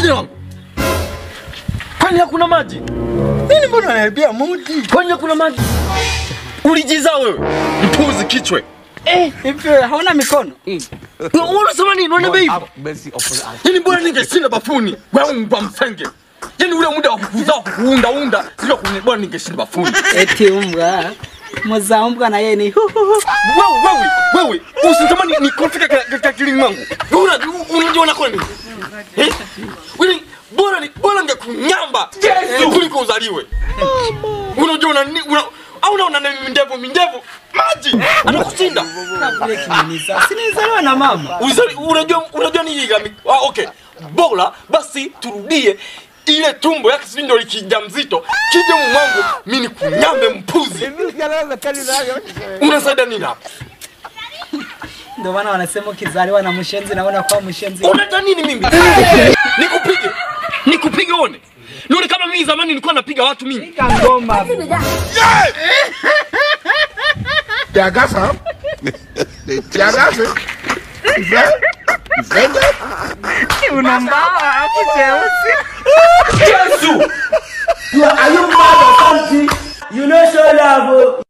Kijana wangu. Kwani hakuna maji? Nini mbona unaniambia mudi? Kwani hakuna maji? Ulijiza wewe. Mpuzi kichwe. Hivi hauna mikono? Unasema nini? Unaniambia hivyo? Yaani bora ningeshinda bafuni. Wewe mbwa msenge. Yaani ule muda wa kukuzaa kuunda sio bora ningeshinda bafuni. Eti umbwa. Mzaa umbwa na yeye ni wewe usitamani ni konfika katika kilini mwangu. Unajiona kwani? Wewe bora ngekunyamba kuliko uzaliwe. Unajiona nini? Au unaona mindevu maji anakushinda. Sinizaliwa na mama. Unajua nini gani? Okay. Bora basi turudie ile tumbo yake sisi ndio likijamzito kije mwangu mimi nikunyambe mpuzi. Unasaidia nini hapa? Ndio maana wanasema ukizaliwa na mshenzi naona kwa mshenzi. Unataka nini mimi? Nikupige uone. Nione kama mimi zamani nilikuwa napiga watu mimi. Pika ngoma. Tiagasa. Unambawa hapo cheusi. Yesu! Are you mad or something? You know so love.